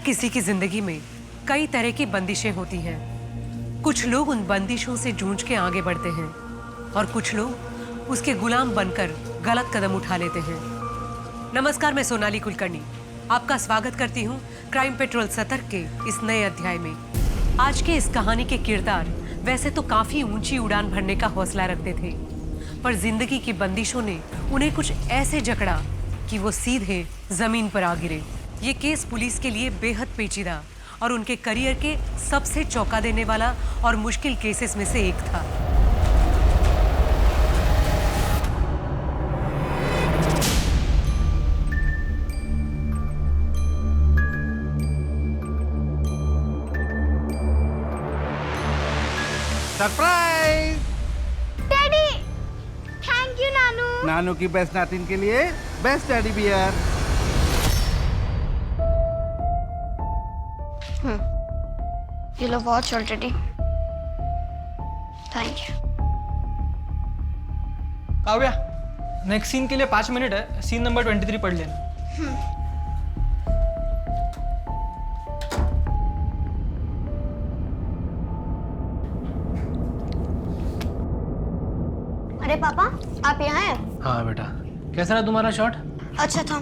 किसी की जिंदगी में कई तरह की बंदिशें होती हैं। कुछ लोग उन बंदिशों से जूझ के आगे बढ़ते हैं और कुछ लोग उसके गुलाम बनकर गलत कदम उठा लेते हैं। नमस्कार, मैं सोनाली कुलकर्णी आपका स्वागत करती हूँ क्राइम पेट्रोल सतर्क के इस नए अध्याय में। आज के इस कहानी के किरदार वैसे तो काफी ऊंची उड़ान भरने का हौसला रखते थे, पर जिंदगी की बंदिशों ने उन्हें कुछ ऐसे जकड़ा कि वो सीधे जमीन पर आ गिरे। ये केस पुलिस के लिए बेहद पेचीदा और उनके करियर के सबसे चौंका देने वाला और मुश्किल केसेस में से एक था। सरप्राइज! डैडी, थैंक यू नानू। नानू की बेस्ट नातिन के लिए best teddy bear. You love watch already. Thank you. Kavya, next scene के लिए 5 मिनट है। सीन नंबर 23 पढ़ लेना। अरे पापा, आप यहाँ हैं? हाँ बेटा, कैसा रहा तुम्हारा शॉट? अच्छा था।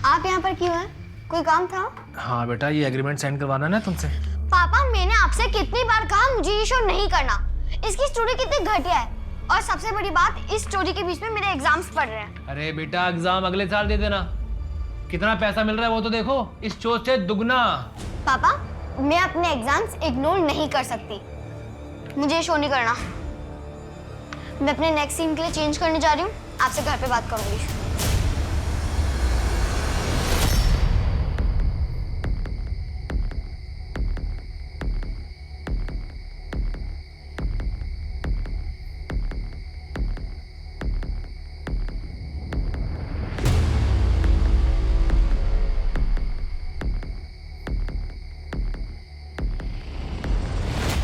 आप यहाँ पर क्यों हैं? कोई काम था? हाँ बेटा, ये एग्रीमेंट साइन करवाना है ना तुमसे। पापा, मैंने आपसे कितनी बार कहा मुझे ये शो नहीं करना। इसकी स्टोरी कितनी घटिया है और सबसे बड़ी बात, इस स्टोरी के बीच में मेरे एग्जाम्स पढ़ रहे हैं। अरे बेटा, एग्जाम अगले साल दे देना। कितना पैसा मिल रहा है वो तो देखो, इस शो से दुगना। पापा, मैं अपने एग्जाम्स इग्नोर नहीं कर सकती। मुझे ये शो नहीं करना। मैं अपने नेक्स्ट सीन के लिए चेंज करने जा रही हूँ। आपसे घर पे बात करूंगी।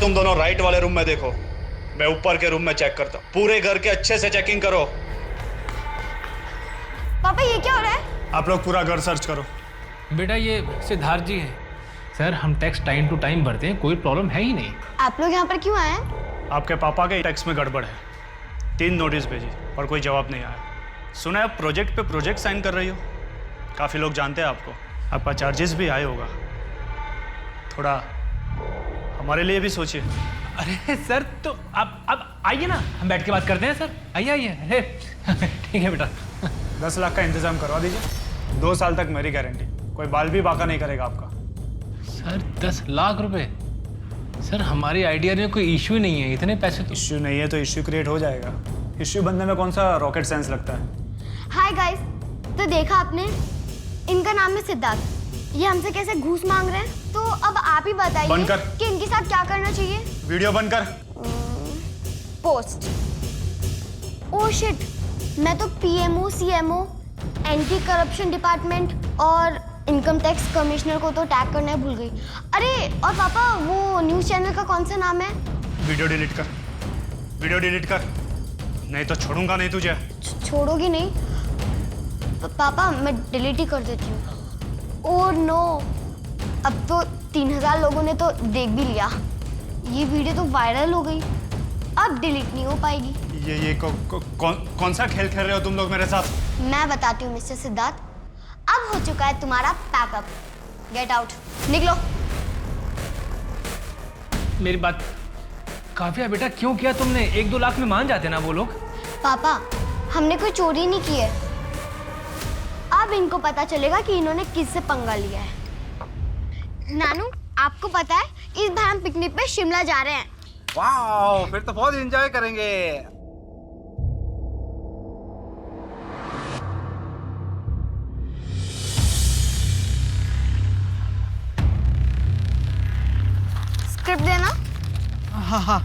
तुम दोनों राइट वाले रूम में देखो, मैं ऊपर के रूम में चेक करता हूँ। पूरे घर के अच्छे से चेकिंग करो। पापा, ये क्या हो रहा है? आप लोग पूरा घर सर्च करो। बेटा, ये सिद्धार्थ जी है। सर, हम टैक्स टाइम टू टाइम भरते हैं, कोई प्रॉब्लम है ही नहीं। आप लोग यहाँ पर क्यों आए हैं? आपके पापा के टैक्स में गड़बड़ है। 3 नोटिस भेजी और कोई जवाब नहीं आया। सुना है आप प्रोजेक्ट पे प्रोजेक्ट साइन कर रही हो। काफ़ी लोग जानते हैं आपको। आपका चार्जेस भी हाई होगा। थोड़ा हमारे लिए भी सोचिए। अरे सर, तो अब आइए ना, हम बैठ के बात करते हैं। सर आइए आइए। अरे ठीक है बेटा। 10 लाख का इंतजाम करवा दीजिए। 2 साल तक मेरी गारंटी, कोई बाल भी बाका नहीं करेगा आपका। सर 10 लाख रुपए? सर, हमारी आइडिया में कोई इश्यू नहीं है, इतने पैसे तो। इश्यू नहीं है तो इश्यू क्रिएट हो जाएगा। इश्यू बनने में कौन सा रॉकेट साइंस लगता है। हाय गाइस, तो देखा आपने, इनका नाम है सिद्धार्थ। ये हमसे कैसे घूस मांग रहे हैं। तो अब आप ही बताइए कि इनके साथ क्या करना चाहिए। वीडियो बंद कर। पोस्ट। ओह शिट, मैं तो PMO, CMO, anti corruption department और इनकम टैक्स कमिश्नर को तो टैग करना भूल गई। अरे और पापा, वो न्यूज़ चैनल का कौन सा नाम है? वीडियो डिलीट कर, वीडियो डिलीट कर, नहीं तो छोड़ूंगा नहीं तुझे। छोड़ोगी नहीं? पापा, मैं डिलीट ही कर देती हूँ। ओह नो, अब तो 3000 लोगों ने तो देख भी लिया। ये वीडियो तो वायरल हो गई, अब डिलीट नहीं हो पाएगी। ये कौन सा खेल खेल रहे हो तुम लोग मेरे साथ? मैं बताती हूँ मिस्टर सिद्धार्थ, अब हो चुका है तुम्हारा पैकअप। गेट आउट, निकलो। मेरी बात काव्या बेटा, क्यों किया तुमने? 1-2 लाख में मान जाते ना वो लोग। पापा, हमने कोई चोरी नहीं की है। अब इनको पता चलेगा कि इन्होंने किससे पंगा लिया है। नानू, आपको पता है इस बार हम पिकनिक पे शिमला जा रहे हैं। वाओ, फिर तो बहुत एंजॉय करेंगे। स्क्रिप्ट देना। हाँ हाँ।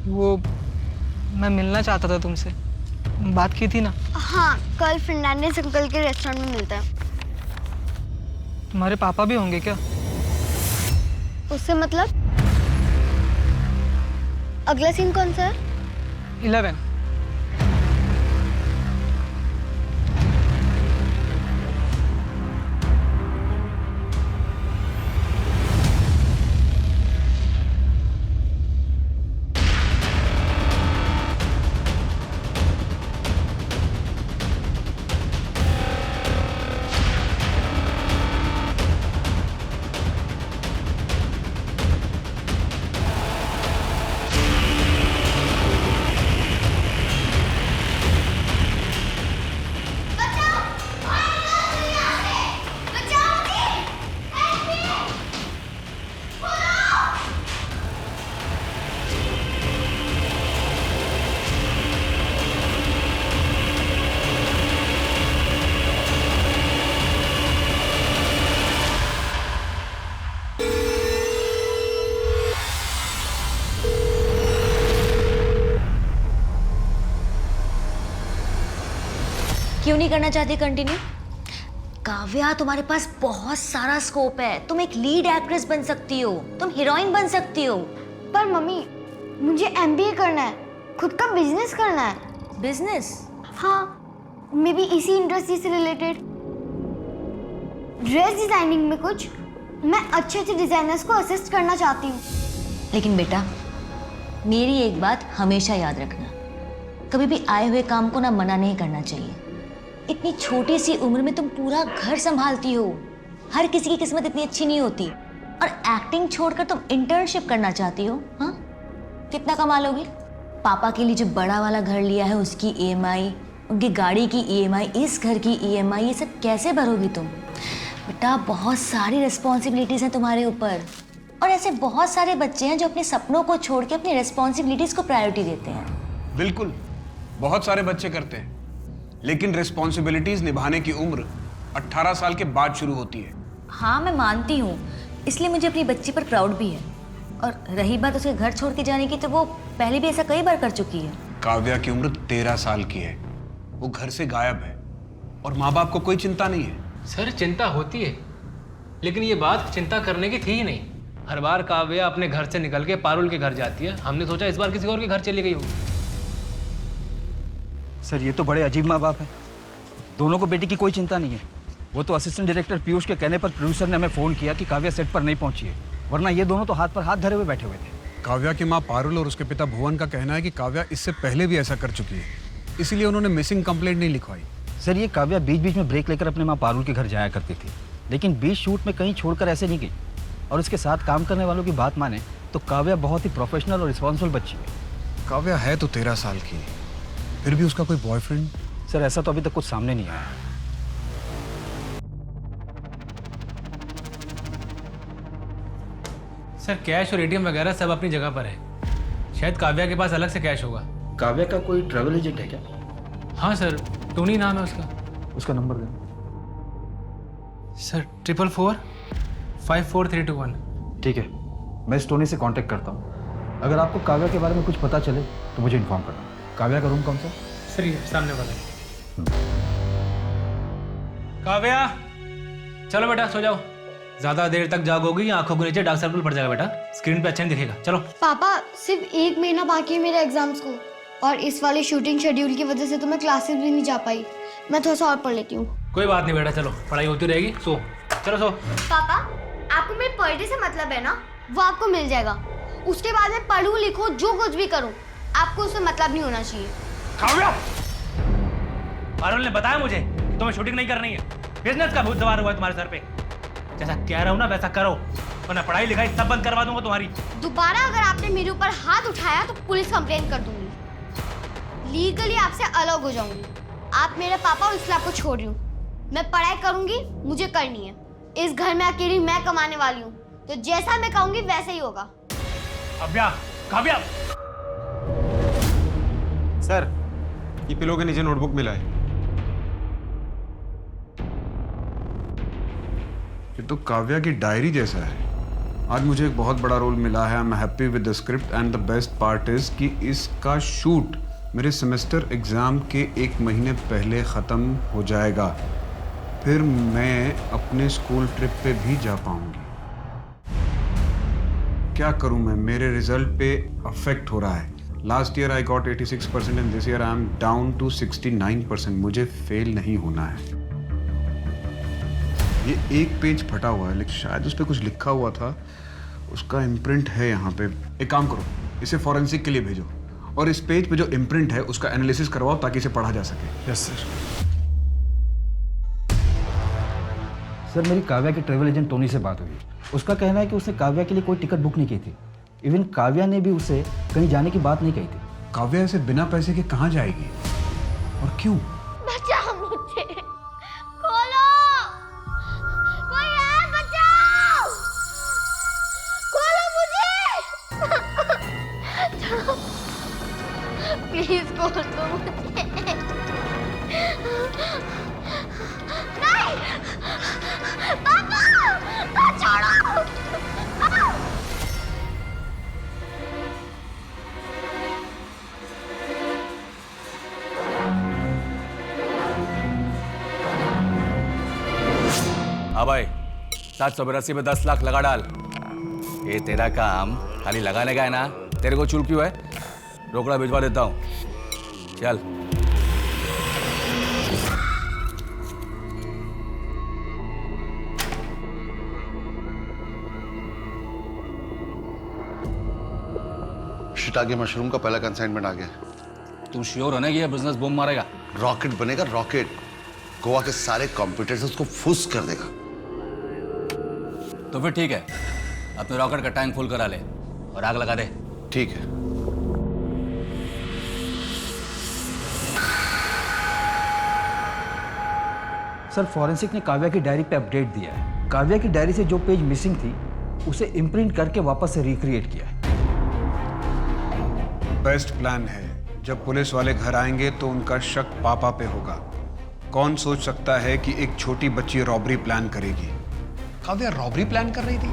वो मैं मिलना चाहता था तुमसे, बात की थी ना। हाँ, कल फर्नांडिस अंकल के रेस्टोरेंट में मिलते हैं। तुम्हारे पापा भी होंगे क्या? उससे मतलब? अगला सीन कौन सा है? 11। क्यों नहीं करना चाहती कंटिन्यू? काव्या, तुम्हारे पास बहुत सारा स्कोप है। तुम एक लीड एक्ट्रेस बन सकती हो, तुम हीरोइन बन सकती हो। पर मम्मी, मुझे एमबीए करना है, खुद का बिजनेस करना है। बिजनेस? हाँ, मे बी इसी इंडस्ट्री से रिलेटेड, ड्रेस डिजाइनिंग में कुछ। मैं अच्छे अच्छे डिजाइनर्स को असिस्ट करना चाहती हूँ। लेकिन बेटा, मेरी एक बात हमेशा याद रखना, कभी भी आए हुए काम को ना मना नहीं करना चाहिए। इतनी छोटी सी उम्र में तुम पूरा घर संभालती हो। हर किसी की किस्मत इतनी अच्छी नहीं होती। और एक्टिंग छोड़कर तुम इंटर्नशिप करना चाहती हो? हाँ, कितना कमा लोगी? पापा के लिए जो बड़ा वाला घर लिया है उसकी ईएमआई, उनकी गाड़ी की ईएमआई, इस घर की ईएमआई, ये सब कैसे भरोगी तुम? बेटा, बहुत सारी रिस्पॉन्सिबिलिटीज हैं तुम्हारे ऊपर। और ऐसे बहुत सारे बच्चे हैं जो अपने सपनों को छोड़ के अपनी रिस्पॉन्सिबिलिटीज को प्रायोरिटी देते हैं। बिल्कुल, बहुत सारे बच्चे करते हैं, लेकिन रिस्पॉन्सिबिलिटीज निभाने की उम्र 18 साल के बाद शुरू होती है। हाँ, मैं मानती हूँ, इसलिए मुझे अपनी बच्ची पर प्राउड भी है। और रही बात उसके घर छोड़ के जाने की, तो वो पहले भी ऐसा कई बार कर चुकी है। काव्या की उम्र 13 साल की है, वो घर से गायब है और माँ बाप को कोई चिंता नहीं है। सर, चिंता होती है, लेकिन ये बात चिंता करने की थी ही नहीं। हर बार काव्या अपने घर से निकल के पारुल के घर जाती है, हमने सोचा इस बार किसी और के घर चली गई होगी। सर, ये तो बड़े अजीब माँ बाप हैं। दोनों को बेटी की कोई चिंता नहीं है। वो तो असिस्टेंट डायरेक्टर पीयूष के कहने पर प्रोड्यूसर ने हमें फ़ोन किया कि काव्या सेट पर नहीं पहुंची है, वरना ये दोनों तो हाथ पर हाथ धरे हुए बैठे हुए थे। काव्या की माँ पारुल और उसके पिता भुवन का कहना है कि काव्या इससे पहले भी ऐसा कर चुकी है, इसीलिए उन्होंने मिसिंग कंप्लेंट नहीं लिखवाई। सर, ये काव्या बीच बीच में ब्रेक लेकर अपने माँ पारुल के घर जाया करती थी, लेकिन बीच शूट में कहीं छोड़कर ऐसे नहीं गई। और उसके साथ काम करने वालों की बात माने तो काव्या बहुत ही प्रोफेशनल और रिस्पॉन्सिबल बच्ची है। काव्या है तो 13 साल की, फिर भी उसका कोई बॉयफ्रेंड? सर, ऐसा तो अभी तक कुछ सामने नहीं आया। सर, कैश और एटीएम वगैरह सब अपनी जगह पर है। शायद काव्या के पास अलग से कैश होगा। काव्या का कोई ट्रैवल एजेंट है क्या? हाँ सर, टोनी नाम है उसका। उसका नंबर दें। सर, 444 54321। ठीक है, मैं इस टोनी से कांटेक्ट करता हूँ। अगर आपको काव्या के बारे में कुछ पता चले तो मुझे इन्फॉर्म करना। काव्या का रूम कौन सा? सर, ये सामने वाला है। काव्या, चलो बेटा सो जाओ। ज्यादा देर तक जागोगी, आंखों के नीचे डार्क सर्कल पड़ जाएगा बेटा, स्क्रीन पे अच्छा नहीं दिखेगा। चलो। पापा, सिर्फ 1 महीना बाकी है मेरे एग्जाम्स को, और इस वाले शूटिंग शेड्यूल की वजह से तो मैं क्लासेस भी नहीं जा पाई। मैं थोड़ा सा और पढ़ लेती हूँ। कोई बात नहीं बेटा, चलो, पढ़ाई होती रहेगी। सो चलो सो। पापा, आपको मेरे पर डे से मतलब है ना, वो आपको मिल जाएगा। उसके बाद मैं पढ़ूँ लिखूँ जो कुछ भी करूँ, आपको उससे मतलब नहीं होना चाहिए। काव्या, पारुल ने बताया मुझे तुम्हें शूटिंग नहीं करनी है। बिजनेस का भूत सवार हुआ है तुम्हारे सर पे। जैसा कह रहा हूँ ना वैसा करो, वरना पढ़ाई लिखाई सब बंद करवा दूंगा तुम्हारी। दोबारा अगर आपने मेरे ऊपर हाथ उठाया तो पुलिस कंप्लेंट कर दूंगी। लीगली आपसे अलग हो जाऊंगी। आप मेरे पापा और इसलिए आपको छोड़ रही हूँ। मैं पढ़ाई करूंगी, मुझे करनी है। इस घर में अकेली मैं कमाने वाली हूँ, तो जैसा मैं कहूंगी वैसे ही होगा। काव्या, काव्या। सर, ये पिलो के नीचे नोटबुक मिला है। ये तो काव्या की डायरी जैसा है। आज मुझे एक बहुत बड़ा रोल मिला है। I am happy with the script and the best part is कि इसका शूट मेरे सेमेस्टर एग्जाम के 1 महीने पहले ख़त्म हो जाएगा। फिर मैं अपने स्कूल ट्रिप पे भी जा पाऊंगी। क्या करूं मैं, मेरे रिजल्ट पे अफेक्ट हो रहा है। Last year I got 86% and this year I am down to 69%। मुझे फेल नहीं होना है। ये एक पेज फटा हुआ है, लेकिन शायद उस पर कुछ लिखा हुआ था, उसका इम्प्रिंट है यहाँ पे। एक काम करो, इसे फॉरेंसिक के लिए भेजो और इस पेज पे जो इम्प्रिंट है उसका एनालिसिस करवाओ ताकि इसे पढ़ा जा सके। Yes sir. सर मेरी काव्या के ट्रैवल एजेंट टोनी से बात हुई। उसका कहना है कि उसने काव्या के लिए कोई टिकट बुक नहीं की थी। इवन काव्या ने भी उसे कहीं जाने की बात नहीं कही थी। काव्या ऐसे बिना पैसे के कहाँ जाएगी और क्यों? बचाओ मुझे, खोलो, कोई है, बचाओ, खोलो मुझे, छोड़ो, प्लीज खोल दो मुझे। नहीं, पापा, छोड़ो। हाँ भाई, 782 में 10 लाख लगा डाल। ये तेरा काम खाली लगाने का है ना? तेरे को चूल क्यों है? रोकड़ा भिजवा देता हूँ, चल। शिटागी मशरूम का पहला कंसाइनमेंट आ गया। तुम श्योर होने की ये बिजनेस बूम मारेगा? रॉकेट बनेगा, रॉकेट। गोवा के सारे कॉम्पिटिटर्स उसको फुस कर देगा। तो फिर ठीक है, अपने रॉकेट का टैंक फुल करा ले और आग लगा दे। ठीक है। सर फॉरेंसिक ने काव्या की डायरी पे अपडेट दिया है। काव्या की डायरी से जो पेज मिसिंग थी उसे इम्प्रिंट करके वापस से रिक्रिएट किया है। बेस्ट प्लान है। जब पुलिस वाले घर आएंगे तो उनका शक पापा पे होगा। कौन सोच सकता है कि एक छोटी बच्ची रॉबरी प्लान करेगी? काव्या रॉबरी प्लान कर रही थी?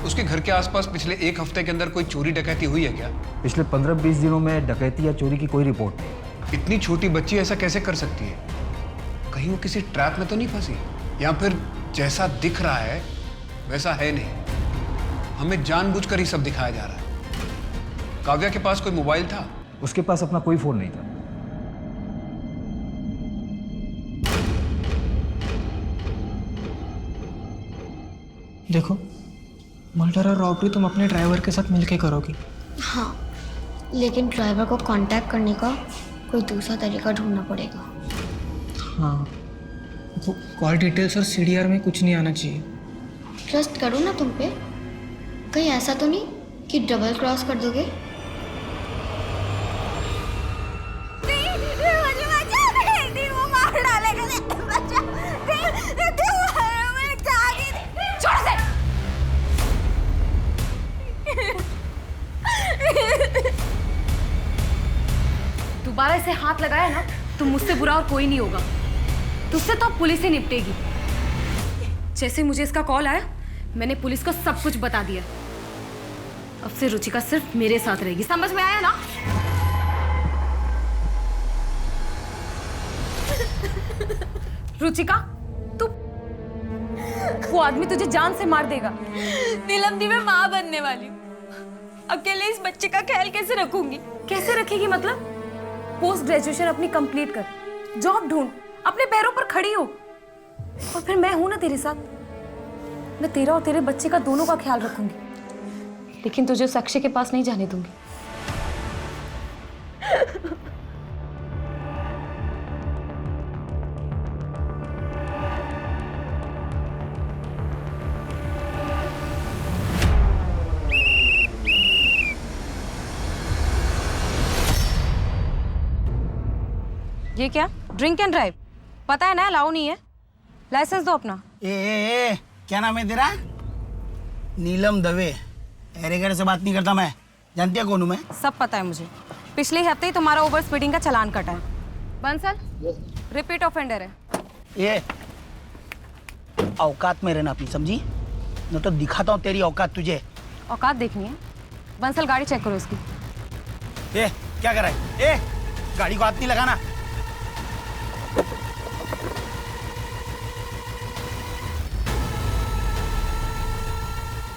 उसके घर के आसपास पिछले एक हफ्ते के अंदर कोई चोरी डकैती हुई है क्या? पिछले 15-20 दिनों में डकैती या चोरी की कोई रिपोर्ट नहीं। इतनी छोटी बच्ची ऐसा कैसे कर सकती है? कहीं वो किसी ट्रैप में तो नहीं फंसी? या फिर जैसा दिख रहा है वैसा है नहीं, हमें जानबूझकर ही सब दिखाया जा रहा है। काव्या के पास कोई मोबाइल था? उसके पास अपना कोई फोन नहीं था। देखो, मर्डर और रॉबरी तुम अपने ड्राइवर के साथ मिलके करोगी। हाँ, लेकिन ड्राइवर को कांटेक्ट करने का कोई दूसरा तरीका ढूंढना पड़ेगा। हाँ, वो कॉल डिटेल्स और सीडीआर में कुछ नहीं आना चाहिए। ट्रस्ट करो ना तुम पे। कहीं ऐसा तो नहीं कि डबल क्रॉस कर दोगे? दोबारा इसे हाथ लगाया ना तो मुझसे बुरा और कोई नहीं होगा। तुझसे तो अब पुलिस ही निपटेगी। जैसे मुझे इसका कॉल आया मैंने पुलिस को सब कुछ बता दिया। अब से रुचिका सिर्फ मेरे साथ रहेगी, समझ में आया ना? रुचिका, तू वो आदमी तुझे जान से मार देगा। नीलम दी, मैं माँ बनने वाली हूँ। अकेले इस बच्चे का ख्याल कैसे रखूंगी? कैसे रखेगी मतलब? पोस्ट ग्रेजुएशन अपनी कंप्लीट कर, जॉब ढूंढ, अपने पैरों पर खड़ी हो, और फिर मैं हूं ना तेरे साथ। मैं तेरा और तेरे बच्चे का दोनों का ख्याल रखूंगी, लेकिन तुझे साक्षी के पास नहीं जाने दूंगी। ये क्या? Drink and drive? पता है ना अलाउ नहीं है। लाइसेंस दो अपना। ए, क्या नाम है तेरा? नीलम दवे। अरे घर से बात नहीं करता मैं, जानती है कौन हूँ मैं? सब पता है मुझे। पिछले हफ्ते ही तुम्हारा ओवर स्पीडिंग का चालान कटा है। बंसल रिपीट ऑफेंडर है। ये औकात में रहना अपनी, समझी? न तो दिखाता हूँ तेरी औकात तुझे। औकात देखनी है? बंसल गाड़ी चेक करो इसकी। ए, क्या कर रहा है? ए, गाड़ी को हाथ नहीं लगाना।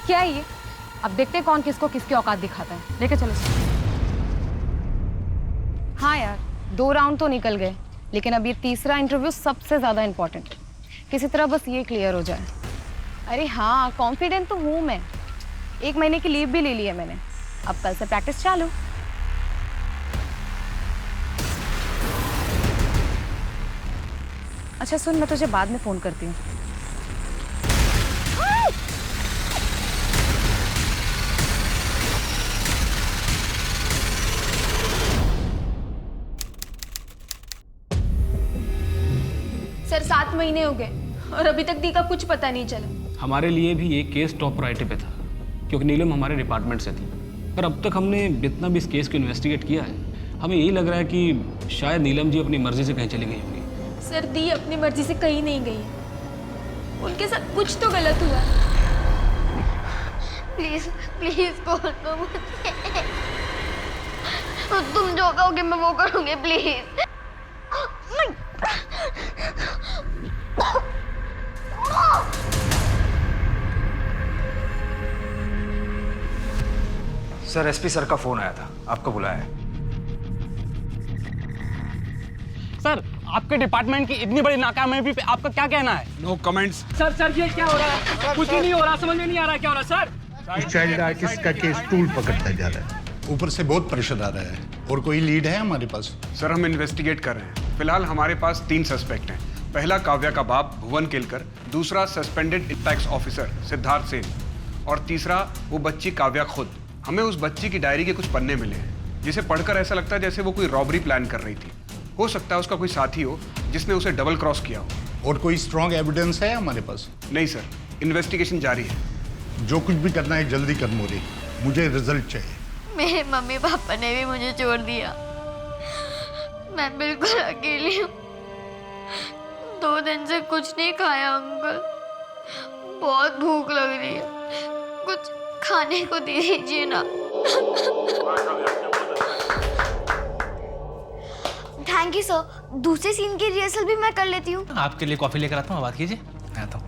क्या है ये? अब देखते हैं कौन किसको किसकी औकात दिखाता है। लेके चलो। हाँ यार, 2 राउंड तो निकल गए, लेकिन अब ये तीसरा इंटरव्यू सबसे ज़्यादा इम्पोर्टेंट है। किसी तरह बस ये क्लियर हो जाए। अरे हाँ, कॉन्फिडेंट तो हूँ मैं। 1 महीने की लीव भी ले ली है मैंने। अब कल से प्रैक्टिस चालू। अच्छा सुन, मैं तुझे बाद में फ़ोन करती हूँ। सर 7 महीने हो गए और अभी तक दी का कुछ पता नहीं चला। हमारे लिए भी ये केस टॉप प्रायोरिटी पे था, क्योंकि नीलम हमारे डिपार्टमेंट से थी। पर अब तक हमने जितना भी इस केस को इन्वेस्टिगेट किया है, हमें यही लग रहा है कि शायद नीलम जी अपनी मर्जी से कहीं चली गई होंगी। सर दी अपनी मर्जी से कहीं नहीं गई, उनके साथ कुछ तो गलत हुआ। प्लीज प्लीज बोल दो मुझे। तुम जो कहोगे मैं वो करूंगी, प्लीज। सर एसपी सर का फोन आया था, आपको बुलाया है। सर आपके डिपार्टमेंट की इतनी बड़ी नाकामयाबी पे आपका क्या कहना है? No comments. सर ये क्या हो रहा है? कुछ ही नहीं हो रहा, समझ में नहीं आ रहा क्या हो रहा है सर। चाइल्ड आर्टिस्ट का केस टूल पकड़ता जा रहा है, ऊपर से बहुत प्रेशर आ रहा है। और कोई लीड है हमारे पास? सर हम इन्वेस्टिगेट कर रहे हैं। फिलहाल हमारे पास 3 सस्पेक्ट हैं। पहला काव्या का बाप भुवन केलकर, दूसरा suspended tax officer Siddharth Sen, और तीसरा वो बच्ची काव्या खुद। हमें उस बच्ची की डायरी के कुछ पन्ने मिले हैं, जिसे पढ़कर ऐसा लगता है जैसे वो कोई रॉबरी प्लान कर रही थी। हो सकता है उसका कोई साथी हो जिसने उसे डबल क्रॉस किया हो। और कोई स्ट्रॉन्ग एविडेंस है हमारे पास? नहीं सर, इन्वेस्टिगेशन जारी है। जो कुछ भी करना है जल्दी कर मोरी, मुझे रिजल्ट चाहिए। मेरे मम्मी पापा ने भी मुझे छोड़ दिया। मैं बिल्कुल अकेली हूँ। 2 दिन से कुछ नहीं खाया अंकल। बहुत भूख लग रही है, कुछ खाने को दे दीजिए ना। Thank you sir. दूसरे सीन की रिहर्सल भी मैं कर लेती हूँ। आपके लिए कॉफी लेकर आता हूँ, बात कीजिए। मैं आता हूँ।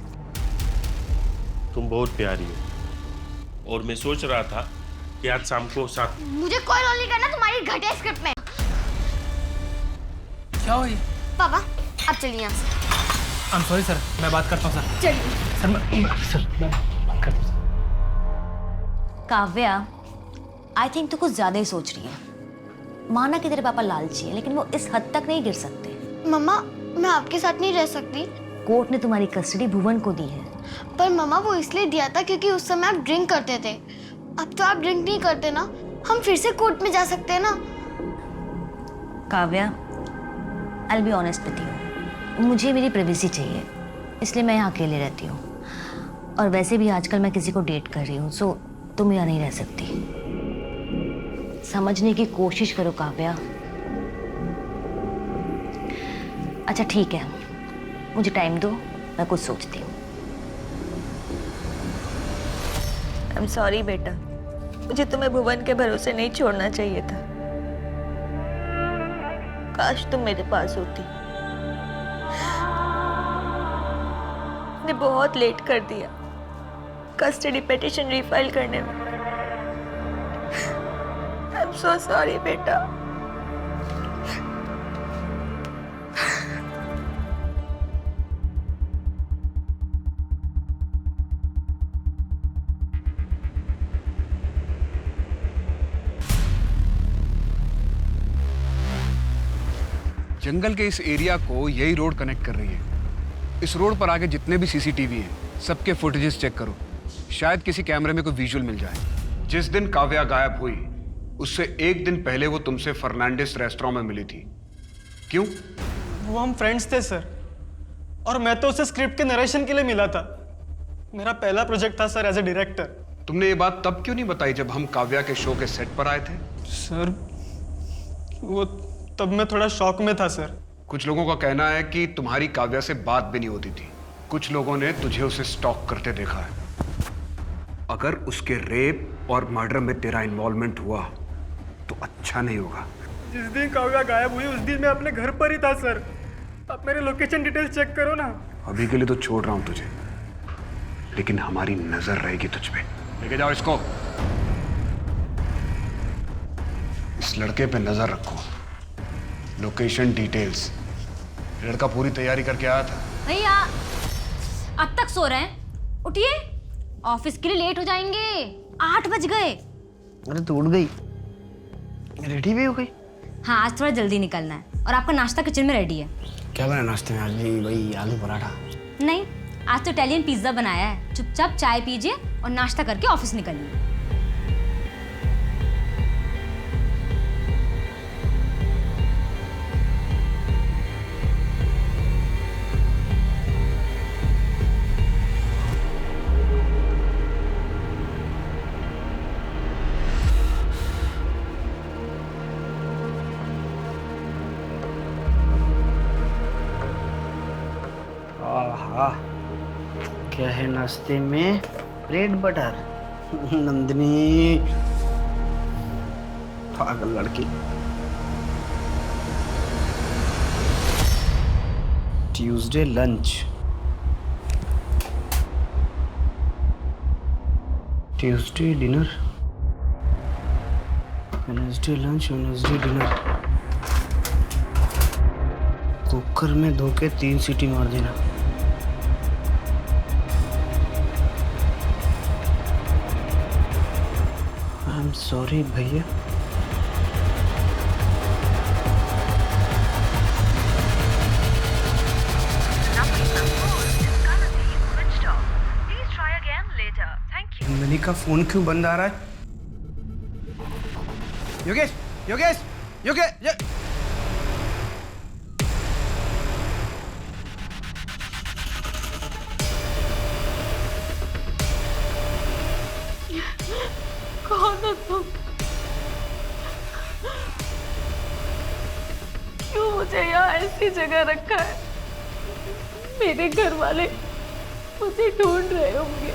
तुम बहुत प्यारी हो और मैं सोच रहा था कि आज शाम को साथ। मुझे कोई रोल नहीं करना तुम्हारी घटिया स्क्रिप्ट में। क्या हुई? पापा अब चलिए यहाँ से। आई एम सॉरी सर, मैं बात करता हूँ सर। चलिए सर मैं बात करता हूँ। काव्या, आई थिंक तो कुछ ज्यादा ही सोच रही है। माना कि तेरे पापा लालची है, लेकिन वो इस हद तक नहीं गिर सकते। मम्मा मैं आपके साथ नहीं रह सकती। कोर्ट ने तुम्हारी कस्टडी भुवन को दी है। पर मम्मा वो इसलिए दिया था क्योंकि उस समय आप ड्रिंक करते थे। अब तो आप ड्रिंक नहीं करते ना, हम फिर से कोर्ट में जा सकते हैं ना। Kavya, I will be honest with you, मुझे मेरी प्राइवेसी चाहिए, इसलिए मैं यहाँ अकेले रहती हूँ। और वैसे भी आजकल मैं किसी को डेट कर रही हूँ, सो तुम यहाँ नहीं रह सकती। समझने की कोशिश करो काव्या। अच्छा ठीक है, मुझे टाइम दो, मैं कुछ सोचती हूँ। आई एम सॉरी बेटा, मुझे तुम्हें भुवन के भरोसे नहीं छोड़ना चाहिए था। काश तुम मेरे पास होती। ने बहुत लेट कर दिया कस्टडी पिटीशन रीफाइल करने में। आई एम सो सॉरी बेटा। जंगल के इस एरिया को यही रोड कनेक्ट कर रही है। इस रोड पर आगे जितने भी सीसीटीवी हैं, सबके फुटेजेस चेक करो। शायद किसी कैमरे में कोई विजुअल मिल जाए। जिस दिन काव्या गायब हुई, उससे 1 दिन पहले वो तुमसे फर्नांडिस रेस्टोरेंट में मिली थी। क्यों? वो हम फ्रेंड्स थे सर, और मैं तो उसे स्क्रिप्ट के नरेशन के लिए मिला था। मेरा पहला प्रोजेक्ट था सर एज ए डायरेक्टर। तुमने ये बात तब क्यों नहीं बताई जब हम काव्या के शो के सेट पर आए थे? सर वो तब मैं थोड़ा शॉक में था सर। कुछ लोगों का कहना है कि तुम्हारी काव्या से बात भी नहीं होती थी। कुछ लोगों ने तुझे उसे स्टॉक करते देखा है। अगर उसके रेप और मर्डर में तेरा इन्वॉल्वमेंट हुआ तो अच्छा नहीं होगा। जिस दिन काव्या गायब हुई उस दिन मैं अपने घर पर ही था सर। आप मेरे लोकेशन डिटेल्स चेक करो ना। अभी के लिए तो छोड़ रहा हूं तुझे, लेकिन हमारी नजर रहेगी तुझ पे। लेके जाओ इसको। इस लड़के पे नजर रखो, लोकेशन डिटेल्स। लड़का पूरी तैयारी करके आया था। भैया अब तक सो रहे हैं, उठिए, ऑफिस के लिए लेट हो जाएंगे। 8 बज गए। अरे तो उठ गई, रेडी भी हो गई? हाँ, आज थोड़ा जल्दी निकलना है और आपका नाश्ता किचन में रेडी है। क्या बना नाश्ते में आज भी? वही आलू पराठा? नहीं, आज तो इटालियन पिज्जा बनाया है। चुपचाप चाय पीजिए और नाश्ता करके ऑफिस निकलिए। आहा, क्या है नाश्ते में? Bread butter. नंदिनी पागल लड़की। Tuesday lunch, Tuesday dinner, Wednesday lunch, Wednesday dinner. Cooker में धो के 3 सीटी मार देना। आई एम सॉरी भैया। नंदिनी का फोन क्यों बंद आ रहा है? योगेश, योगेश, योगेश, कौन हो तुम? क्यों मुझे यहाँ ऐसी जगह रखा है? मेरे घर वाले मुझे ढूंढ रहे होंगे।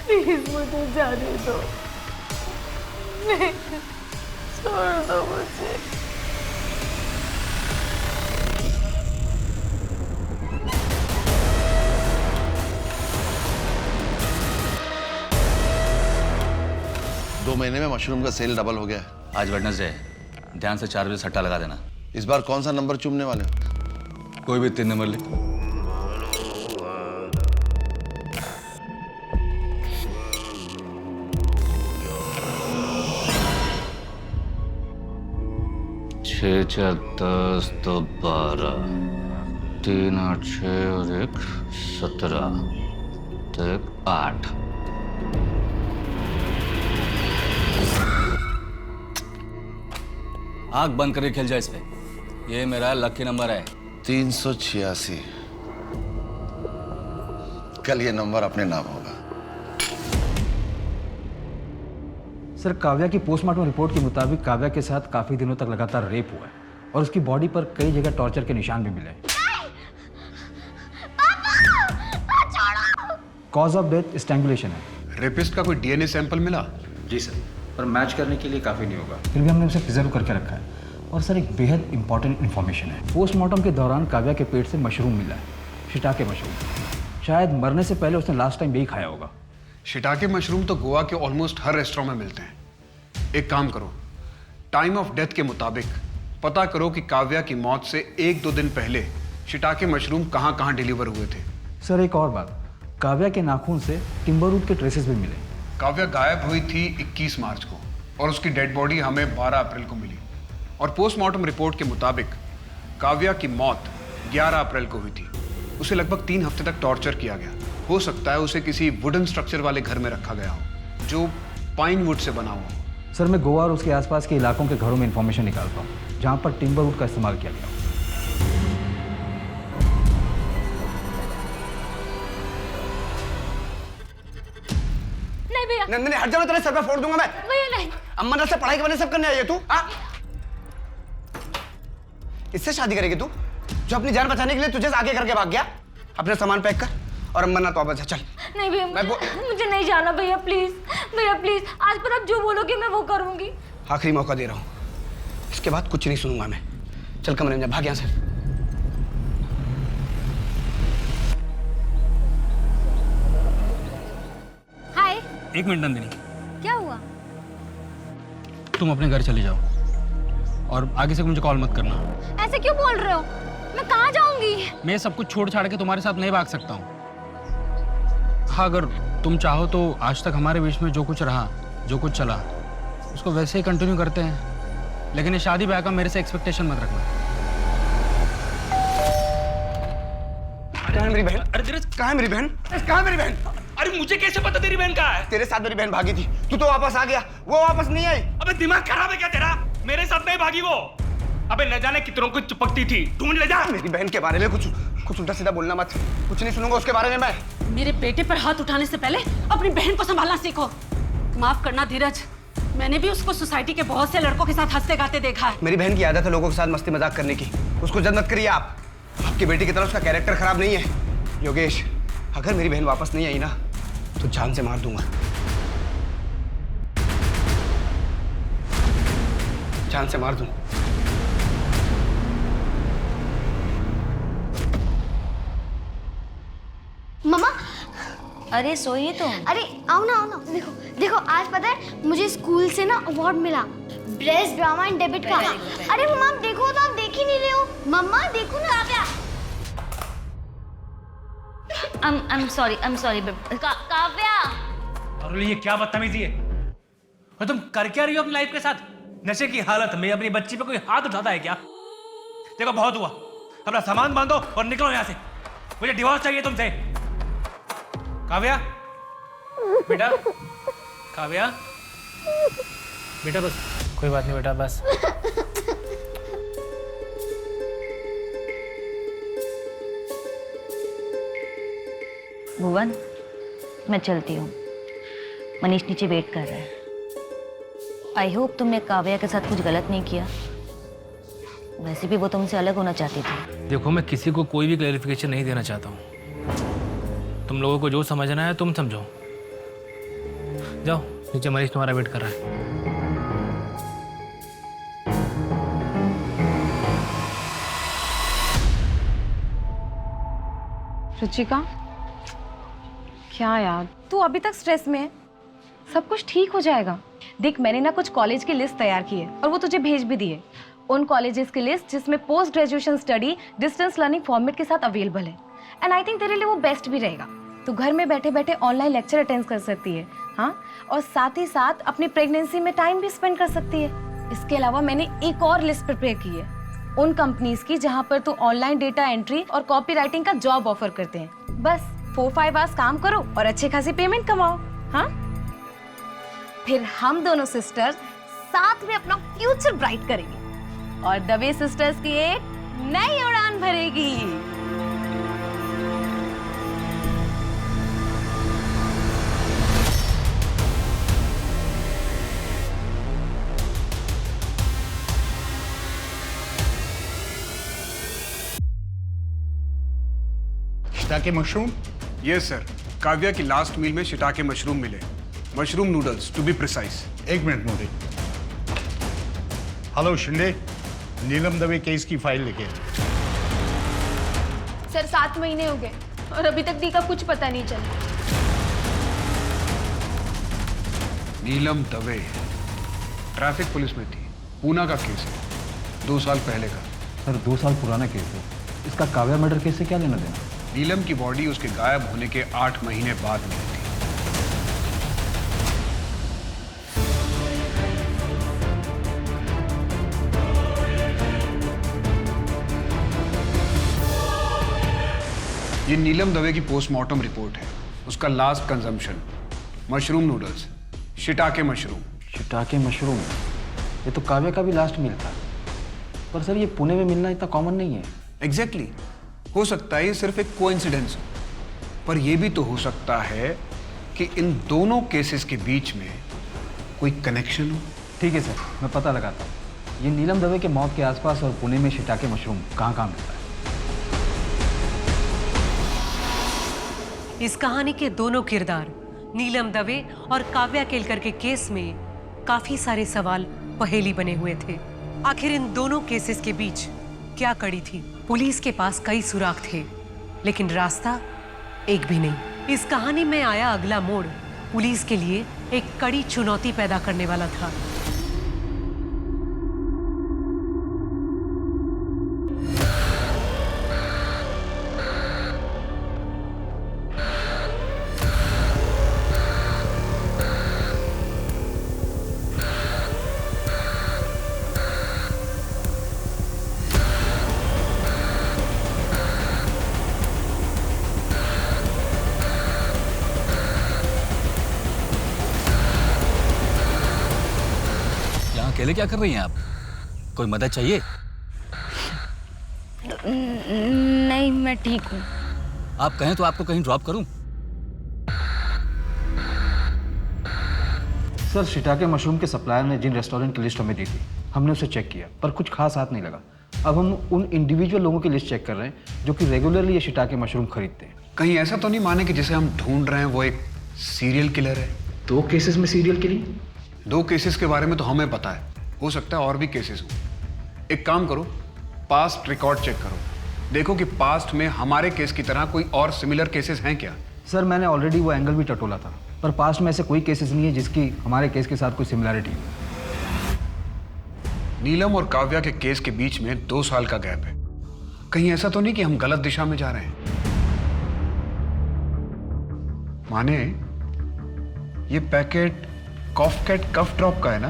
प्लीज मुझे जाने दो, नहीं, छोड़ दो मुझे। दो महीने में मशरूम का सेल डबल हो गया है। आज वेडनेसडे है, ध्यान से 4 बजे सट्टा लगा देना। इस बार कौन सा नंबर चूमने वाले हो? कोई भी 3 नंबर लिख। छः 4 10 तो 12, 3 8 6 और 1 17, तो 1 8। आंख बंद करके खेल जाए इस पे। ये मेरा लकी नंबर है 386। कल ये नंबर अपने नाम होगा। सर, काव्या की पोस्टमार्टम रिपोर्ट के मुताबिक काव्या के साथ काफी दिनों तक लगातार रेप हुआ है और उसकी बॉडी पर कई जगह टॉर्चर के निशान भी मिले हैं। कॉज ऑफ डेथ स्ट्रैंगुलेशन है। रेपिस्ट का कोई डीएनए सैंपल मिला? जी सर, पर मैच करने के लिए काफी नहीं होगा। फिर भी हमने उसे प्रिजर्व करके रखा है। और सर, एक बेहद इंपॉर्टेंट इन्फॉर्मेशन है। पोस्टमार्टम के दौरान काव्या के पेट से मशरूम मिला है, शिटाके मशरूम। शायद मरने से पहले उसने लास्ट टाइम यही खाया होगा। शिटाके मशरूम तो गोवा के ऑलमोस्ट हर रेस्टोरेंट में मिलते हैं। एक काम करो, टाइम ऑफ डेथ के मुताबिक पता करो कि काव्या की मौत से 1-2 दिन पहले शिटाके मशरूम कहाँ कहाँ डिलीवर हुए थे। सर, एक और बात, काव्या के नाखून से टिम्बर रूट के ट्रेसेस भी मिले। काव्या गायब हुई थी 21 मार्च को और उसकी डेड बॉडी हमें 12 अप्रैल को मिली। और पोस्टमार्टम रिपोर्ट के मुताबिक काव्या की मौत 11 अप्रैल को हुई थी। उसे लगभग 3 हफ्ते तक टॉर्चर किया गया। हो सकता है उसे किसी वुडन स्ट्रक्चर वाले घर में रखा गया हो जो पाइन वुड से बना हुआ हो। सर, मैं गोवा और उसके आसपास के इलाकों के घरों में इंफॉर्मेशन निकालता हूँ जहाँ पर टिम्बर वुड का इस्तेमाल किया गया हो। नहीं भैया। नंदिनी हट जा, मैं तेरे सर पे फोड़ दूंगा मैं। भैया नहीं। अम्मा से पढ़ाई के बने सब करने आई है तू? इससे शादी करेगी तू जो अपनी जान बचाने के लिए तुझे आगे करके भाग गया? अपने सामान पैक कर और अम्मा ना तो वापस चल। नहीं भैया, मुझे नहीं जाना भैया, प्लीज भैया प्लीज। आज पर आप जो बोलोगे मैं वो करूंगी। आखिरी मौका दे रहा हूँ, इसके बाद कुछ नहीं सुनूंगा मैं। चल कमरे में जा, भाग यहाँ से। हाय। 1 मिनट नंदिनी, क्या हुआ? तुम अपने घर चले जाओ। और आगे से मुझे कॉल मत करना। ऐसे क्यों बोल रहे हो? मैं कहाँ जाऊंगी? मैं सब कुछ छोड़ छाड़ के तुम्हारे साथ नहीं भाग सकता हूँ। हाँ, अगर तुम चाहो तो आज तक हमारे बीच में जो कुछ रहा, जो कुछ चला, उसको वैसे ही कंटिन्यू करते हैं। लेकिन ये शादी ब्याह का मेरे से एक्सपेक्टेशन मत रखना। कहाँ है मेरी बहन? अरे धीरज, कहाँ है मेरी बहन? कहाँ है मेरी बहन? अरे मुझे कैसे पता तेरी बहन कहाँ है? तेरे साथ मेरी बहन भागी थी, तू तो वापस आ गया, वो वापस नहीं आई। अबे दिमाग खराब है क्या तेरा? मेरे साथ नहीं भागी वो। अबे न जाने कितनों को चिपकती थी, ढूंढ ले जा। मेरी बहन के बारे में कुछ उल्टा सीधा बोलना मत, कुछ नहीं सुनूंगा उसके बारे में मैं। मेरे बेटे पर हाथ उठाने से पहले अपनी बहन को संभालना सीखो। माफ करना धीरज, मैंने भी उसको सोसाइटी के बहुत से लड़कों के साथ हंसते गाते देखा है। मेरी बहन की आदत है लोगों के साथ मस्ती मजाक करने की, उसको जद मत करिए आप। आपकी बेटी की तरह उसका कैरेक्टर खराब नहीं है। योगेश, अगर मेरी बहन वापस नहीं आई ना तो जान से मार दूंगा, जान से मार दूंगा। मम्मा, अरे सोइए तो। अरे आओ ना, आओ ना। देखो देखो, आज पता है मुझे स्कूल से ना अवार्ड मिला, बेस्ट ड्रामा एंड डेब्यूट का। अरे मम्मा आप देखो तो, आप देख ही नहीं रहे हो। मम्मा देखो ना। I'm sorry Kavya. और ये क्या बदतमीजी है? और तुम कर क्या रही हो अपनी लाइफ के साथ? नशे की हालत में अपनी बच्ची पे कोई हाथ उठाता है क्या? देखो बहुत हुआ, अपना सामान बांधो और निकलो यहाँ से। मुझे डिवोर्स चाहिए तुमसे। काव्या, बेटा, काव्या, बेटा बस, कोई बात नहीं बेटा, बस। भुवन, मैं चलती हूँ। मनीष नीचे वेट कर रहा है। आई होप तुमने काव्या के साथ कुछ गलत नहीं किया। वैसे भी वो तुमसे अलग होना चाहती थी। देखो, मैं किसी को कोई भी क्लैरिफिकेशन नहीं देना चाहता हूँ। तुम लोगों को जो समझना है तुम समझो। जाओ नीचे, मनीष तुम्हारा वेट कर रहा है। रुचिका, क्या यार, तू अभी तक स्ट्रेस में है? सब कुछ ठीक हो जाएगा। देख, मैंने ना कुछ कॉलेज की लिस्ट तैयार की है और वो तुझे भेज भी दी है। उन कॉलेजेस की लिस्ट जिसमें post graduation study distance learning format के साथ अवेलेबल है। एंड आई थिंक तेरे लिए वो बेस्ट भी रहेगा। तू घर में बैठे बैठे ऑनलाइन लेक्चर अटेंड कर सकती है, हाँ, और साथ ही साथ अपनी प्रेगनेंसी में टाइम भी स्पेंड कर सकती है। इसके अलावा मैंने एक और लिस्ट प्रिपेयर की है उन कंपनीज की जहाँ पर तू ऑनलाइन डेटा एंट्री और कॉपी राइटिंग का जॉब ऑफर करते हैं। बस 4-5 आवर्स काम करो और अच्छी खासी पेमेंट कमाओ, हाँ। फिर हम दोनों सिस्टर्स साथ में अपना फ्यूचर ब्राइट करेंगे और दवे सिस्टर्स की एक नई उड़ान भरेगी। Shiitake mushroom? Yes sir, Kavya की लास्ट मील में शिटाके मशरूम मिले। Mushroom noodles to be precise. एक minute Modi. Hello Shinde, Neelam Dave case की फाइल लेके। सर 7 महीने हो गए और अभी तक डी का कुछ पता नहीं चला। नीलम दवे ट्रैफिक पुलिस में थी, पूना का केस है, 2 साल पहले का। सर 2 साल पुराना केस है, इसका काव्या मर्डर केस से क्या लेना देना? नीलम की बॉडी उसके गायब होने के 8 महीने बाद मिली थी। ये नीलम दवे की पोस्टमार्टम रिपोर्ट है। उसका last consumption mushroom noodles, shiitake mushroom. Shiitake mushroom, ये तो काव्या का भी लास्ट मील था। पर सर ये पुणे में मिलना इतना कॉमन नहीं है। एग्जैक्टली हो सकता है ये सिर्फ एक कोइंसिडेंस हो, पर यह भी तो हो सकता है कि इन दोनों केसेस के बीच में कोई कनेक्शन हो। ठीक है सर, मैं पता लगाता हूँ ये नीलम दवे के मौत के आसपास और पुणे में शिटाके मशरूम कहाँ मिलता है। इस कहानी के दोनों किरदार नीलम दवे और काव्या केलकर के केस में काफी सारे सवाल पहेली बने हुए थे। आखिर इन दोनों केसेस के बीच क्या कड़ी थी? पुलिस के पास कई सुराग थे, लेकिन रास्ता एक भी नहीं। इस कहानी में आया अगला मोड़ पुलिस के लिए एक कड़ी चुनौती पैदा करने वाला था। अकेले क्या कर रही हैं आप? कोई मदद चाहिए? नहीं, मैं ठीक हूँ। आप कहें तो आपको कहीं ड्रॉप करूं? सर, शिटाके मशरूम के सप्लायर ने जिन रेस्टोरेंट की लिस्ट हमें दी थी, हमने उसे चेक किया पर कुछ खास हाथ नहीं लगा। अब हम उन इंडिविजुअल लोगों की लिस्ट चेक कर रहे हैं जो कि रेगुलरली ये शिटाके मशरूम खरीदते हैं। कहीं ऐसा तो नहीं माने कि जिसे हम ढूंढ रहे हैं वो एक सीरियल किलर है? 2 केसेस में सीरियल किलिंग? 2 केसेस के बारे में तो हमें पता है, हो सकता है और भी केसेस हो। एक काम करो, पास्ट रिकॉर्ड चेक करो, देखो कि पास्ट में हमारे केस की तरह कोई और सिमिलर केसेस हैं क्या। सर, मैंने ऑलरेडी वो एंगल भी टटोला था, पर पास्ट में ऐसे कोई केसेस नहीं है जिसकी हमारे केस के साथ कोई सिमिलरिटी हो। नीलम और काव्या के केस के बीच में 2 साल का गैप है। कहीं ऐसा तो नहीं कि हम गलत दिशा में जा रहे हैं? माने ये पैकेट कॉफकैट कफ ड्रॉप का है ना,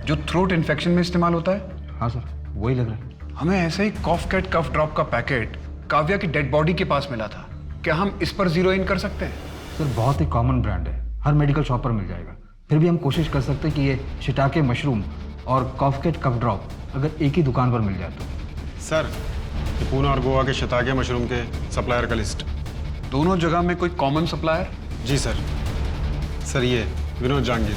जो थ्रोट इन्फेक्शन में इस्तेमाल होता है? हाँ सर, वही लग रहा है। हमें ऐसे ही कॉफकैट कफ ड्रॉप का पैकेट काव्या की डेड बॉडी के पास मिला था। क्या हम इस पर जीरो इन कर सकते हैं? सर, बहुत ही कॉमन ब्रांड है, हर मेडिकल शॉप पर मिल जाएगा। फिर भी हम कोशिश कर सकते हैं कि ये शिटाके मशरूम और कॉफकेट कफ ड्रॉप अगर एक ही दुकान पर मिल जाए तो। सर, ये पूना और गोवा के शिताके मशरूम के सप्लायर का लिस्ट। दोनों जगह में कोई कॉमन सप्लायर? जी सर। सर, ये विनोद जहांगीर।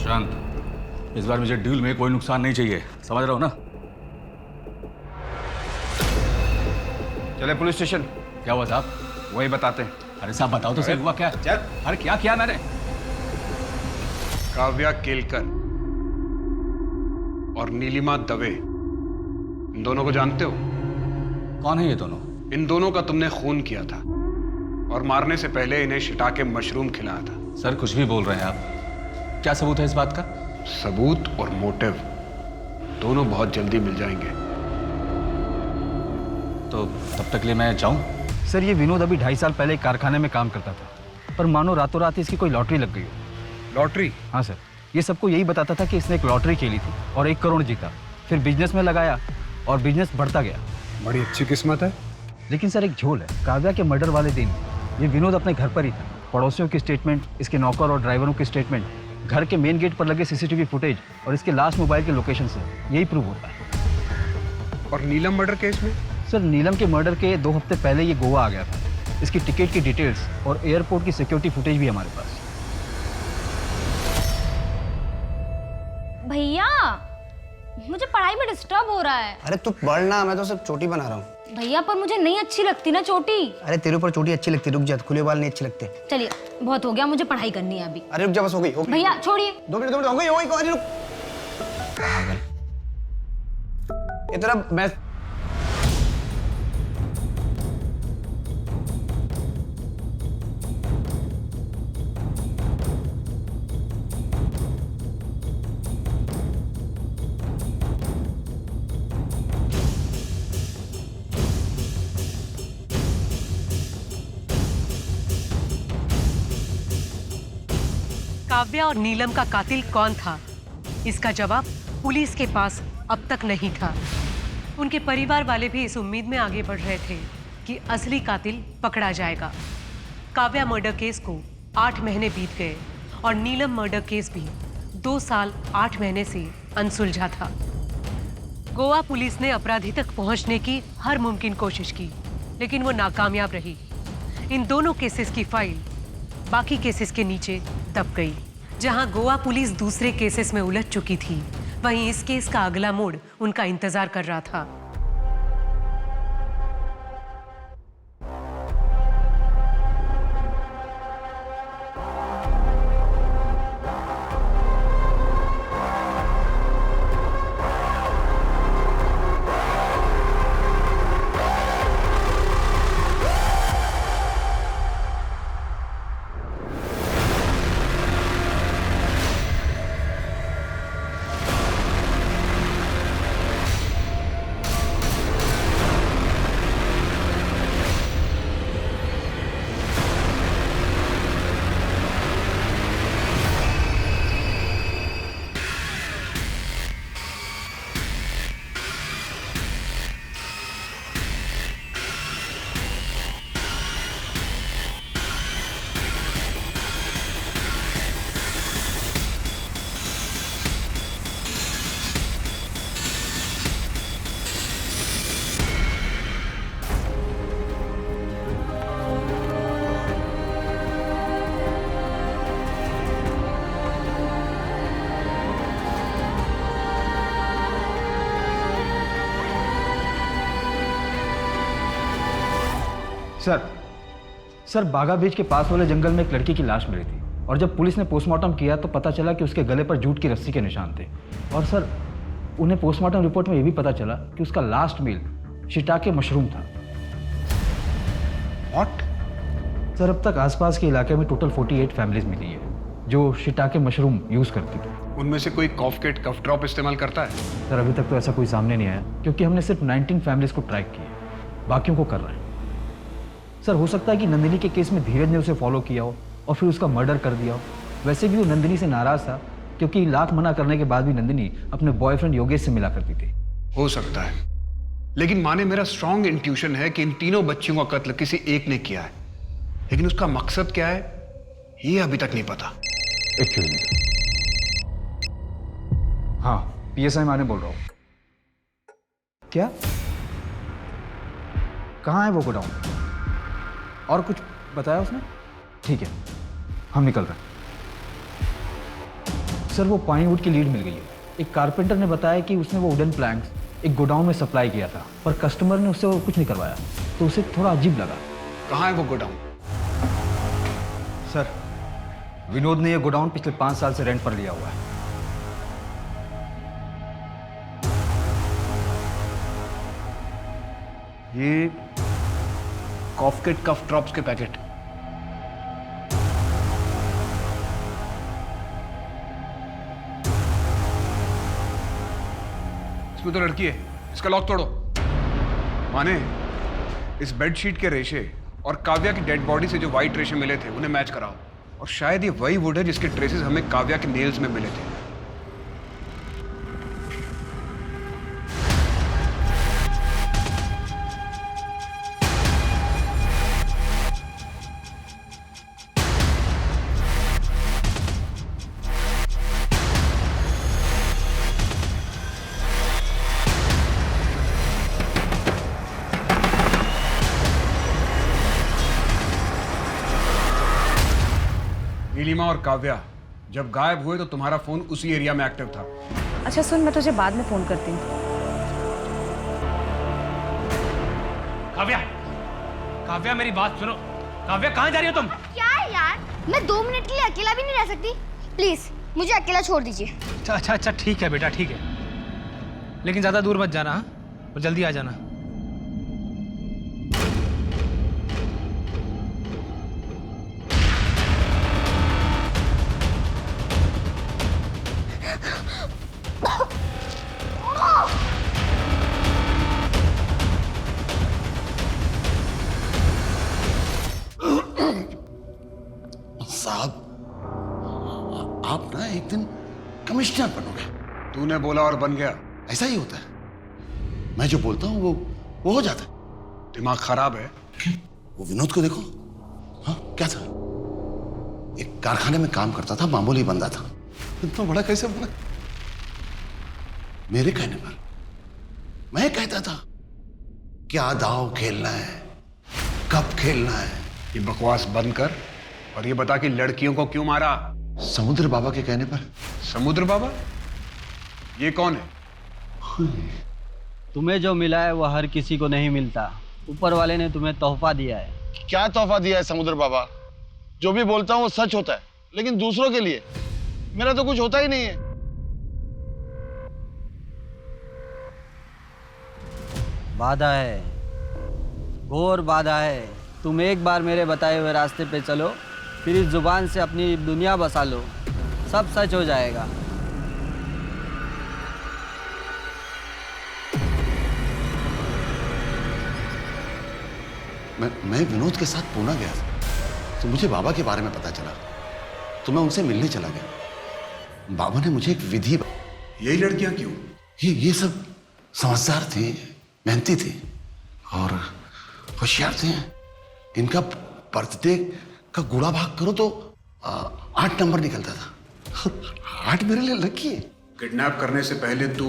शांत, इस बार मुझे डील में कोई नुकसान नहीं चाहिए, समझ रहे हो ना? चले पुलिस स्टेशन। क्या हुआ साहब? वही बताते हैं। अरे साहब बताओ तो सही, हुआ क्या? चल। अरे क्या किया मैंने? काव्या केलकर और नीलिमा दवे, इन दोनों को जानते हो? कौन है ये दोनों? इन दोनों का तुमने खून किया था और मारने से पहले इन्हें शिटाके मशरूम खिलाया था। सर, कुछ भी बोल रहे हैं आप। क्या सबूत है इस बात का? सबूत और मोटिव दोनों बहुत जल्दी मिल जाएंगे। तो तब तक लिए मैं जाऊं? सर, ये विनोद अभी 2.5 साल पहले एक कारखाने में काम करता था, पर मानो रातों रात इसकी कोई लॉटरी लग गई हो। लॉटरी? हाँ सर, ये सबको यही बताता था कि इसने एक लॉटरी खेली थी और 1 करोड़ जीता। फिर बिजनेस में लगाया और बिजनेस बढ़ता गया। बड़ी अच्छी किस्मत है। लेकिन सर, एक झोल है। काव्या के मर्डर वाले दिन ये विनोद अपने घर पर ही था। पड़ोसियों की स्टेटमेंट, इसके नौकर और ड्राइवरों की स्टेटमेंट, घर के मेन गेट पर लगे सीसीटीवी फुटेज और इसके लास्ट मोबाइल के लोकेशन से यही प्रूव होता है। और नीलम मर्डर केस में? सर, नीलम के मर्डर के 2 हफ्ते पहले ये गोवा आ गया था। इसकी टिकट की डिटेल्स और एयरपोर्ट की सिक्योरिटी फुटेज भी हमारे पास। भैया, मुझे पढ़ाई में डिस्टर्ब हो रहा है। अरे तू पढ़ना, मैं तो सिर्फ चोटी बना रहा हूँ। भैया, पर मुझे नहीं अच्छी लगती ना चोटी। अरे तेरे ऊपर चोटी अच्छी लगती, रुक जा, खुले बाल नहीं अच्छे लगते। चलिए, बहुत हो गया, मुझे पढ़ाई करनी है अभी। अरे रुक जा, बस हो गई, हो गई। भैया छोड़िए। 2 मिनट हो गई, अरे रुक। ये तेरा मैं काव्या और नीलम का कातिल कौन था, इसका जवाब पुलिस के पास अब तक नहीं था। उनके परिवार वाले भी इस उम्मीद में आगे बढ़ रहे थे कि असली कातिल पकड़ा जाएगा। काव्या मर्डर केस को 8 महीने बीत गए और नीलम मर्डर केस भी 2 साल 8 महीने से अनसुलझा था। गोवा पुलिस ने अपराधी तक पहुंचने की हर मुमकिन कोशिश की, लेकिन वो नाकामयाब रही। इन दोनों केसेस की फाइल बाकी केसेस के नीचे दब गई। जहां गोवा पुलिस दूसरे केसेस में उलझ चुकी थी, वहीं इस केस का अगला मोड़ उनका इंतजार कर रहा था। सर बागा बीच के पास वाले जंगल में एक लड़की की लाश मिली थी और जब पुलिस ने पोस्टमार्टम किया तो पता चला कि उसके गले पर जूट की रस्सी के निशान थे। और सर उन्हें पोस्टमार्टम रिपोर्ट में यह भी पता चला कि उसका लास्ट मील शिटाके मशरूम था। व्हाट? सर अब तक आसपास के इलाके में टोटल 48 फैमिलीज मिली है जो शिटाके मशरूम यूज़ करती थी। उनमें से कोई कॉफ किट कफ ड्रॉप इस्तेमाल करता है? सर अभी तक तो ऐसा कोई सामने नहीं आया क्योंकि हमने सिर्फ 19 फैमिलीज को ट्रैक किया, बाकियों को कर रहे हैं। सर हो सकता है कि नंदिनी के केस में धीरज ने उसे फॉलो किया हो और फिर उसका मर्डर कर दिया हो। वैसे भी वो नंदिनी से नाराज था क्योंकि लाख मना करने के बाद भी नंदिनी अपने बॉयफ्रेंड योगेश से मिला करती थी। हो सकता है, लेकिन माने मेरा स्ट्रॉन्ग इंट्यूशन है कि इन तीनों बच्चियों का कत्ल किसी एक ने किया है, लेकिन उसका मकसद क्या है ये अभी तक नहीं पता। हाँ PSI माने बोल रहा हूँ। क्या? कहाँ है वो गोडाउन? और कुछ बताया उसने? ठीक है हम निकल रहे हैं। सर वो पाइनवुड की लीड मिल गई है। एक कारपेंटर ने बताया कि उसने वो वुडन प्लैंक्स एक गोडाउन में सप्लाई किया था पर कस्टमर ने उससे वो कुछ नहीं करवाया तो उसे थोड़ा अजीब लगा। कहाँ है वो गोडाउन? सर विनोद ने ये गोडाउन पिछले 5 साल से रेंट पर लिया हुआ है। ये कॉफ किट कफ ड्रॉप्स के पैकेट। इसमें तो लड़की है, इसका लॉक तोड़ो। माने इस बेडशीट के रेशे और काव्या की डेड बॉडी से जो वाइट रेशे मिले थे उन्हें मैच कराओ। और शायद ये वही वुड है जिसके ट्रेसेस हमें काव्या के नेल्स में मिले थे। नीलिमा और काव्या जब गायब हुए तो तुम्हारा फोन उसी एरिया में एक्टिव था। अच्छा सुन, मैं तुझे बाद में फोन करती हूँ। काव्या, काव्या मेरी बात सुनो। काव्या कहाँ जा रही हो तुम? क्या है यार, मैं 2 मिनट के लिए अकेला भी नहीं रह सकती। प्लीज मुझे अकेला छोड़ दीजिए। अच्छा ठीक है बेटा, ठीक है, लेकिन ज्यादा दूर मत जाना। हाँ और जल्दी आ जाना। साहब आप ना एक दिन कमिश्नर बनोगे। तूने बोला और बन गया। ऐसा ही होता है, मैं जो बोलता हूँ वो हो जाता है। दिमाग खराब है। वो विनोद को देखो। हाँ क्या था, एक कारखाने में काम करता था, मामूली बंदा था, इतना बड़ा कैसे बना? मेरे कहने पर मैं कहता था क्या दाव खेलना है, कब खेलना है। ये बकवास बंद कर और ये बता कि लड़कियों को क्यों मारा। समुद्र बाबा के कहने पर। समुद्र बाबा? ये कौन है? तुम्हें जो मिला है वो हर किसी को नहीं मिलता। ऊपर वाले ने तुम्हें तोहफा दिया है। क्या तोहफा दिया है समुद्र बाबा? जो भी बोलता हूँ वो सच होता है, लेकिन दूसरों के लिए मेरा तो कुछ होता ही नहीं है। बाधा है, घोर बाधा है। तुम एक बार मेरे बताए हुए रास्ते पे चलो, फिर इस जुबान से अपनी दुनिया बसा लो, सब सच हो जाएगा। मैं विनोद के साथ पूना गया था, तो मुझे बाबा के बारे में पता चला, तो मैं उनसे मिलने चला गया। बाबा ने मुझे एक विधि। यही लड़कियां क्यों? ये सब समझदार थी, मेहनती थी और होशियार थे। इनका बर्थडे का गुड़ा भाग करो तो 8 नंबर निकलता था। 8 मेरे लिए लकी है। किडनैप करने से पहले तू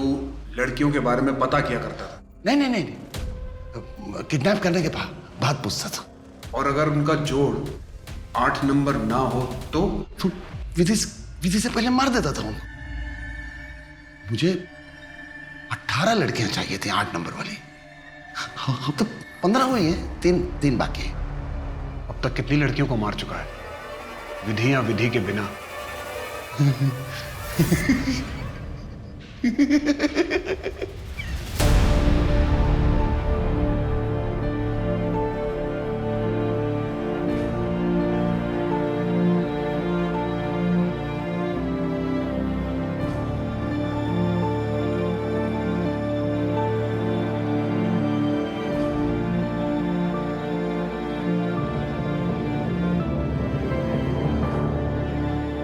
लड़कियों के बारे में पता किया करता था? नहीं, किडनैप करने के बाद पूछता था। और अगर उनका जोड़ 8 नंबर ना हो तो विधि से पहले मार देता था उनको। मुझे 18 लड़कियां चाहिए थी 8 नंबर वाली। अब तो 15 हुई हैं, 3 बाकी है। तक कितनी लड़कियों को मार चुका है, विधि या विधि के बिना।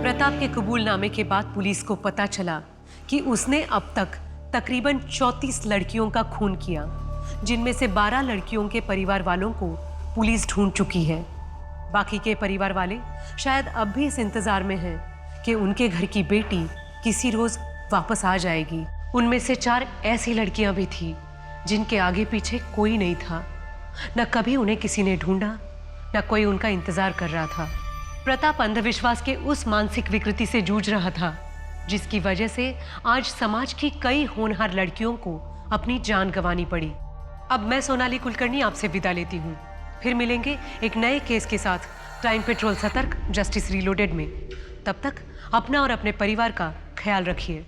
प्रताप के कबूलनामे के बाद पुलिस को पता चला कि उसने अब तक तकरीबन 34 लड़कियों का खून किया, जिनमें से 12 लड़कियों के परिवार वालों को पुलिस ढूंढ चुकी है। बाकी के परिवार वाले शायद अब भी इस इंतजार में हैं कि उनके घर की बेटी किसी रोज वापस आ जाएगी। उनमें से 4 ऐसी लड़कियां भी थी जिनके आगे पीछे कोई नहीं था, न कभी उन्हें किसी ने ढूंढा, न कोई उनका इंतजार कर रहा था। प्रताप अंधविश्वास के उस मानसिक विकृति से जूझ रहा था जिसकी वजह से आज समाज की कई होनहार लड़कियों को अपनी जान गंवानी पड़ी। अब मैं सोनाली कुलकर्णी आपसे विदा लेती हूँ। फिर मिलेंगे एक नए केस के साथ क्राइम पेट्रोल सतर्क जस्टिस रीलोडेड में। तब तक अपना और अपने परिवार का ख्याल रखिए।